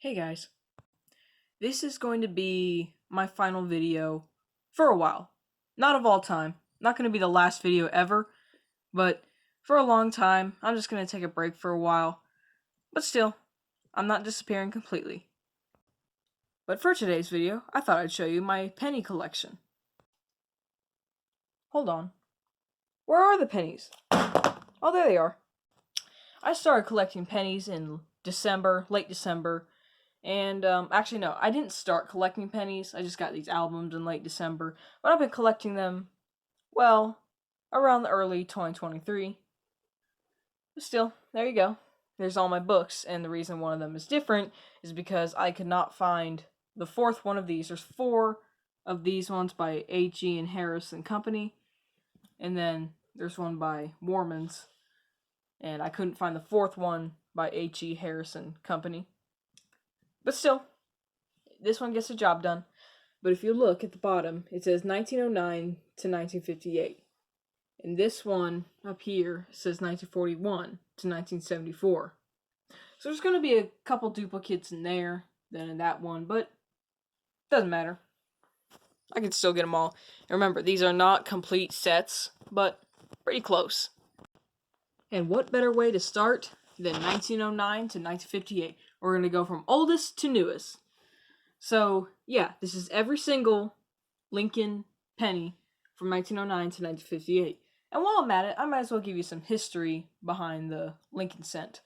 Hey guys, this is going to be my final video for a while. Not of all time, not going to be the last video ever, but for a long time, I'm just going to take a break for a while. But still, I'm not disappearing completely. But for today's video, I thought I'd show you my penny collection. Hold on. Where are the pennies? Oh, there they are. I started collecting pennies in December, late December. And, actually, no, I didn't start collecting pennies. I just got these albums in late December. But I've been collecting them, well, around the early 2023. But still, there you go. There's all my books, and the reason one of them is different is because I could not find the fourth one of these. There's 4 of these ones by H.E. and Harris and Company, and then there's one by Warman's, and I couldn't find the 4th one by H.E. Harris and Company. But still, this one gets the job done. But if you look at the bottom, it says 1909 to 1958. And this one up here says 1941 to 1974. So there's going to be a couple duplicates in there than in that one, but it doesn't matter. I can still get them all. And remember, these are not complete sets, but pretty close. And what better way to start than 1909 to 1958? We're going to go from oldest to newest. So, yeah, this is every single Lincoln penny from 1909 to 1958. And while I'm at it, I might as well give you some history behind the Lincoln cent.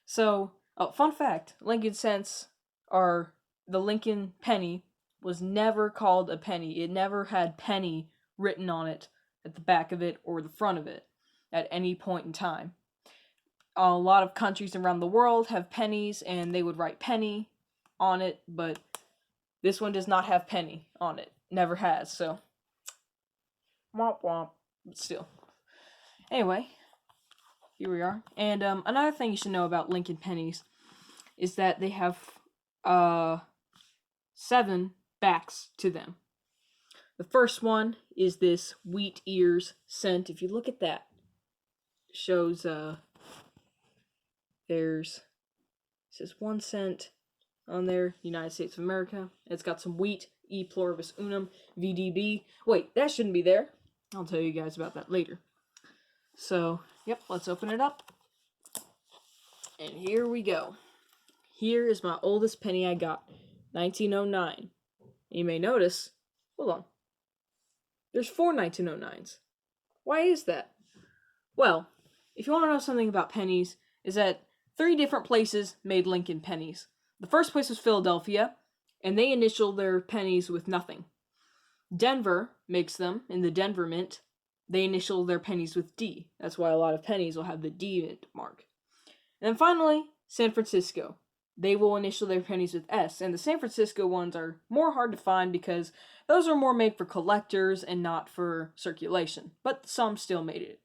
So, fun fact, Lincoln cents are, the Lincoln penny was never called a penny. It never had penny written on it at the back of it or the front of it at any point in time. A lot of countries around the world have pennies, and they would write penny on it, but this one does not have penny on it. Never has, so. Womp womp. But still. Anyway, here we are. And another thing you should know about Lincoln pennies is that they have 7 backs to them. The first one is this wheat ears cent. If you look at that, it shows it says 1 cent on there, United States of America. It's got some wheat, E pluribus unum, VDB. Wait, that shouldn't be there. I'll tell you guys about that later. So, yep, let's open it up. And here we go. Here is my oldest penny I got, 1909. You may notice, hold on, there's 4 1909s. Why is that? Well, if you want to know something about pennies, is that 3 different places made Lincoln pennies. The first place was Philadelphia, and they initial their pennies with nothing. Denver makes them in the Denver Mint. They initial their pennies with D. That's why a lot of pennies will have the D mint mark. And then finally, San Francisco. They will initial their pennies with S, and the San Francisco ones are more hard to find because those are more made for collectors and not for circulation, but some still made it.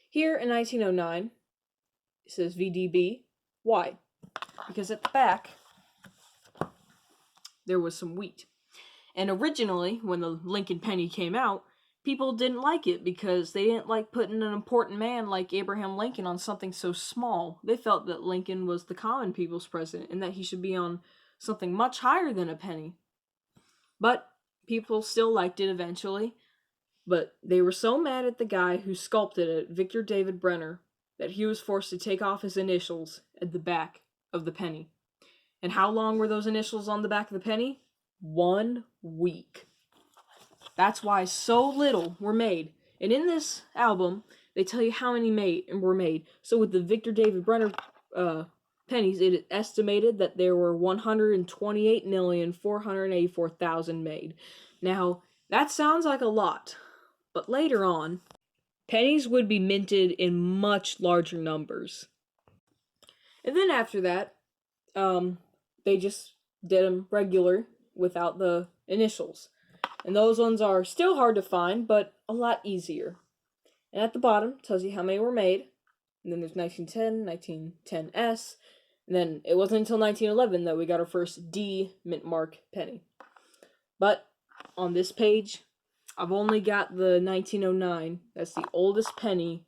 Here in 1909, it says VDB. Why? Because at the back, there was some wheat. And originally, when the Lincoln penny came out, people didn't like it because they didn't like putting an important man like Abraham Lincoln on something so small. They felt that Lincoln was the common people's president and that he should be on something much higher than a penny. But people still liked it eventually. But they were so mad at the guy who sculpted it, Victor David Brenner, that he was forced to take off his initials at the back of the penny. And how long were those initials on the back of the penny? 1 week. That's why so little were made. And in this album, they tell you how many were made. So with the Victor David Brenner pennies, it is estimated that there were 128,484,000 made. Now, that sounds like a lot. But later on, pennies would be minted in much larger numbers. And then after that, they just did them regular without the initials. And those ones are still hard to find, but a lot easier. And at the bottom, tells you how many were made. And then there's 1910, 1910S. And then it wasn't until 1911 that we got our first D mint mark penny. But on this page, I've only got the 1909. That's the oldest penny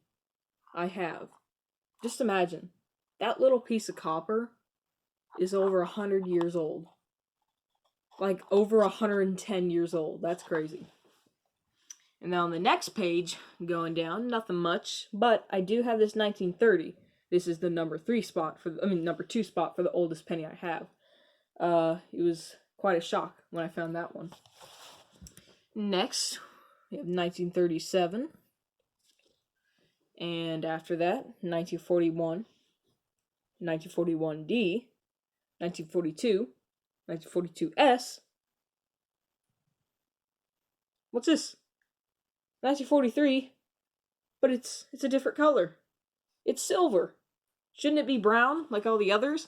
I have. Just imagine, that little piece of copper is over 100 years old. Like, over 110 years old. That's crazy. And now on the next page, going down, nothing much, but I do have this 1930. This is the number 2 spot for the oldest penny I have. It was quite a shock when I found that one. Next, we have 1937. And after that, 1941, 1941D, 1942, 1942S. What's this? 1943, but it's a different color. It's silver. Shouldn't it be brown like all the others?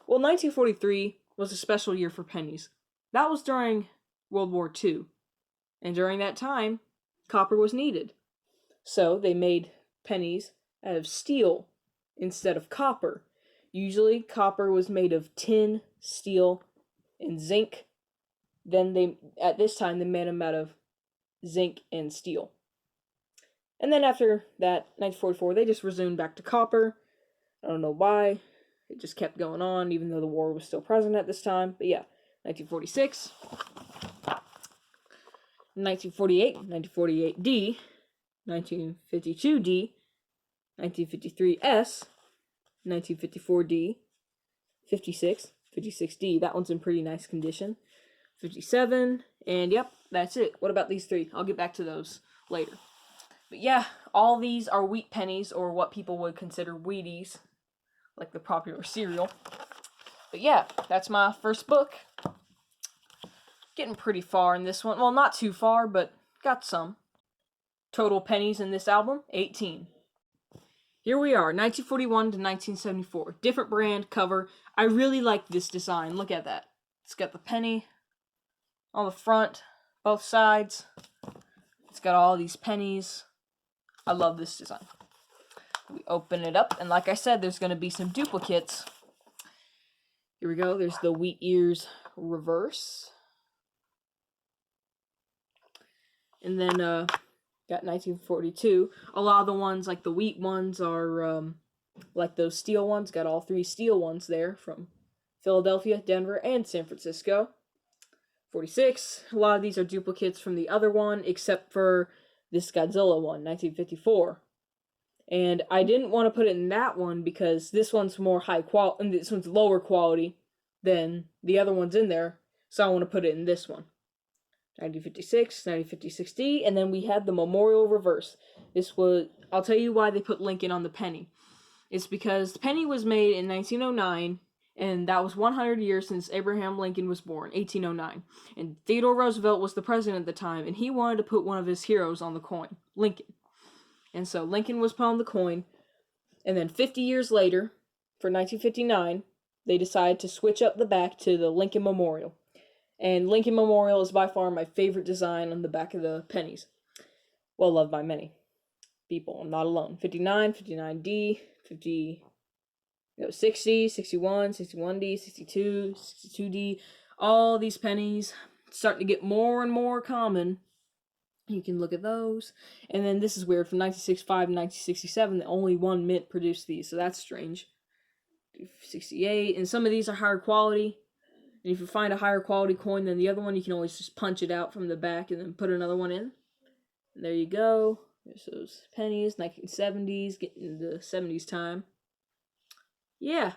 Well, 1943 was a special year for pennies. That was during World War II. And during that time, copper was needed. So they made pennies out of steel instead of copper. Usually copper was made of tin, steel, and zinc. Then at this time they made them out of zinc and steel. And then after that, 1944, they just resumed back to copper. I don't know why. It just kept going on, even though the war was still present at this time. But yeah, 1946, 1948, 1948D, 1952D, 1953S, 1954D, 56, 56D. That one's in pretty nice condition. 57, and yep, that's it. What about these three? I'll get back to those later. But yeah, all these are wheat pennies, or what people would consider Wheaties, like the popular cereal. But yeah, that's my first book. Getting pretty far in this one. Well, not too far, but got some. Total pennies in this album, 18. Here we are, 1941 to 1974. Different brand, cover. I really like this design. Look at that. It's got the penny on the front, both sides. It's got all these pennies. I love this design. We open it up, and like I said, there's going to be some duplicates. Here we go. There's the wheat ears reverse. And then, got 1942. A lot of the ones, like the wheat ones, are like those steel ones. Got all three steel ones there from Philadelphia, Denver, and San Francisco. 46. A lot of these are duplicates from the other one, except for this Godzilla one, 1954. And I didn't want to put it in that one because this one's more high quality, and this one's lower quality than the other ones in there. So I want to put it in this one. 1956, 1956D, and then we had the Memorial Reverse. This was, I'll tell you why they put Lincoln on the penny. It's because the penny was made in 1909, and that was 100 years since Abraham Lincoln was born, 1809. And Theodore Roosevelt was the president at the time, and he wanted to put one of his heroes on the coin, Lincoln. And so Lincoln was put on the coin, and then 50 years later, for 1959, they decided to switch up the back to the Lincoln Memorial. And Lincoln Memorial is by far my favorite design on the back of the pennies. Well loved by many people. I'm not alone. 59, 59D, 60, 61, 61D, 62, 62D. All these pennies starting to get more and more common. You can look at those. And then this is weird. From 1965 to 1967, the only one mint produced these. So that's strange. 68. And some of these are higher quality. And if you find a higher quality coin than the other one, you can always just punch it out from the back and then put another one in. And there you go. There's those pennies, 1970s, getting into the 70s time. Yeah.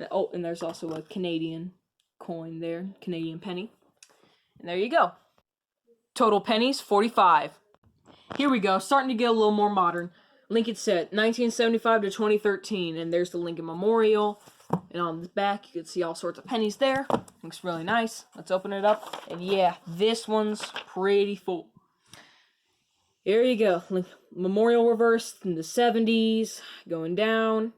Oh, and there's also a Canadian coin there, Canadian penny. And there you go. Total pennies, 45. Here we go, starting to get a little more modern. Lincoln set, 1975 to 2013, and there's the Lincoln Memorial. And on the back, you can see all sorts of pennies there. Looks really nice. Let's open it up. And yeah, this one's pretty full. Here you go. Memorial reverse in the 70s, going down.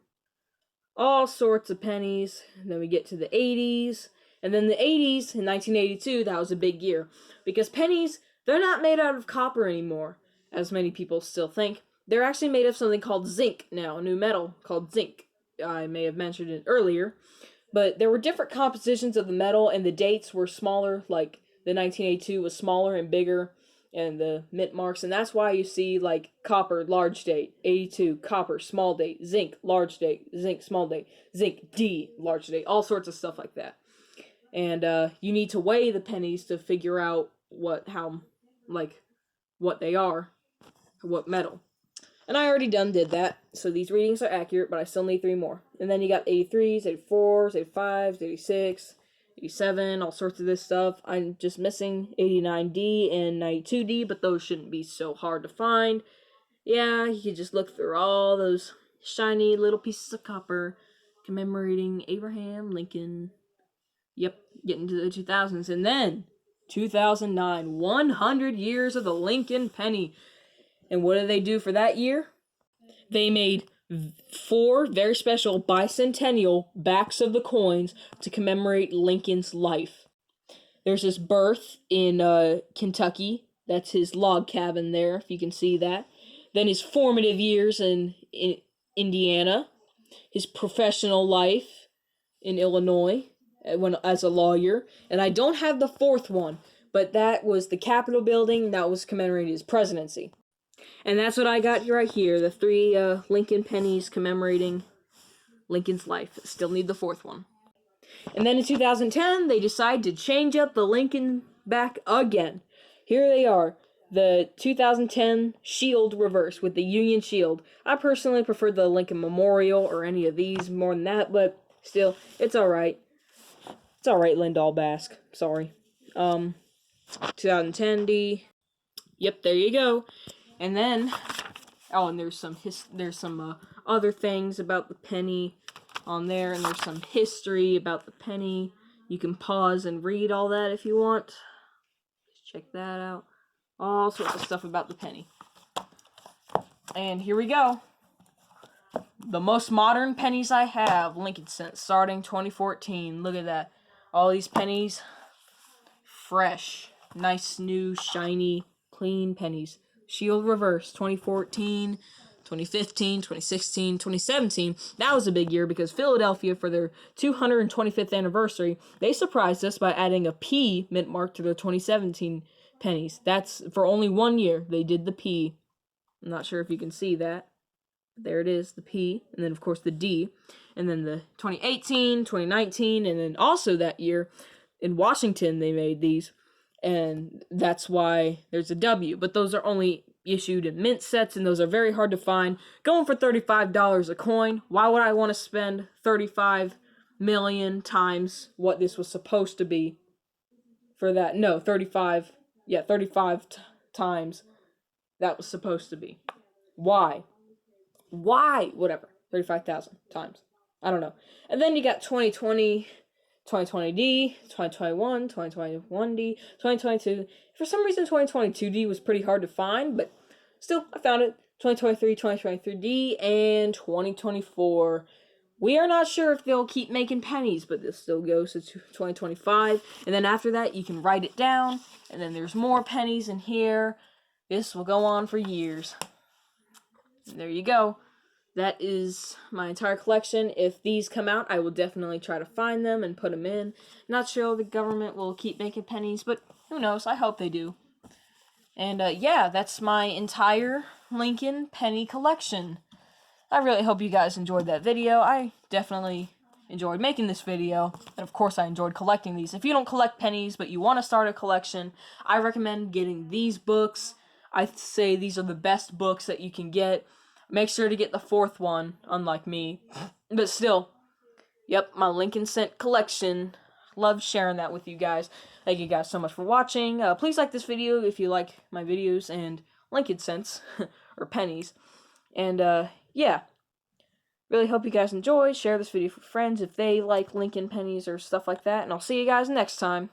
All sorts of pennies. And then we get to the 80s. And then the 80s, in 1982, that was a big year. Because pennies, they're not made out of copper anymore, as many people still think. They're actually made of something called zinc now, a new metal called zinc. I may have mentioned it earlier, but there were different compositions of the metal, and the dates were smaller, like the 1982 was smaller and bigger, and the mint marks, and that's why you see like copper large date 82, copper small date, zinc large date, zinc small date, zinc D large date, all sorts of stuff like that. And you need to weigh the pennies to figure out what they are, what metal. And I already did that, so these readings are accurate, but I still need 3 more. And then you got 83s, 84s, 85s, 86, 87, all sorts of this stuff. I'm just missing 89D and 92D, but those shouldn't be so hard to find. Yeah, you can just look through all those shiny little pieces of copper commemorating Abraham Lincoln. Yep, getting to the 2000s. And then, 2009, 100 years of the Lincoln penny. And what did they do for that year? They made 4 very special bicentennial backs of the coins to commemorate Lincoln's life. There's his birth in Kentucky. That's his log cabin there, if you can see that. Then his formative years in Indiana. His professional life in Illinois as a lawyer. And I don't have the 4th one, but that was the Capitol building. That was commemorating his presidency. And that's what I got right here, the 3 Lincoln pennies commemorating Lincoln's life. Still need the 4th one. And then in 2010, they decided to change up the Lincoln back again. Here they are, the 2010 shield reverse with the Union shield. I personally prefer the Lincoln Memorial or any of these more than that, but still, it's alright. It's alright, Lindahl Bask. Sorry. 2010D. Yep, there you go. And then, and there's some other things about the penny on there, and there's some history about the penny. You can pause and read all that if you want. Just check that out. All sorts of stuff about the penny. And here we go. The most modern pennies I have, Lincoln cents, starting 2014. Look at that. All these pennies, fresh, nice, new, shiny, clean pennies. Shield reverse, 2014, 2015, 2016, 2017. That was a big year because Philadelphia, for their 225th anniversary, they surprised us by adding a P mint mark to their 2017 pennies. That's for only 1 year. They did the P. I'm not sure if you can see that. There it is, the P, and then of course the D, and then the 2018, 2019, and then also that year in Washington they made these. And that's why there's a W. But those are only issued in mint sets, and those are very hard to find. Going for $35 a coin, why would I want to spend 35 million times what this was supposed to be for that? No, 35 times that was supposed to be. Why? Whatever. 35,000 times. I don't know. And then you got 2020... 2020D, 2021, 2021D, 2022. For some reason, 2022D was pretty hard to find, but still, I found it. 2023, 2023D, and 2024. We are not sure if they'll keep making pennies, but this still goes to 2025. And then after that, you can write it down, and then there's more pennies in here. This will go on for years. And there you go. That is my entire collection. If these come out, I will definitely try to find them and put them in. Not sure the government will keep making pennies, but who knows? I hope they do. And yeah, that's my entire Lincoln penny collection. I really hope you guys enjoyed that video. I definitely enjoyed making this video, and of course I enjoyed collecting these. If you don't collect pennies, but you want to start a collection, I recommend getting these books. I say these are the best books that you can get. Make sure to get the 4th one, unlike me. But still, yep, my Lincoln cent collection. Love sharing that with you guys. Thank you guys so much for watching. Please like this video if you like my videos and Lincoln cents, or pennies. And, yeah. Really hope you guys enjoy. Share this video with friends if they like Lincoln pennies or stuff like that. And I'll see you guys next time.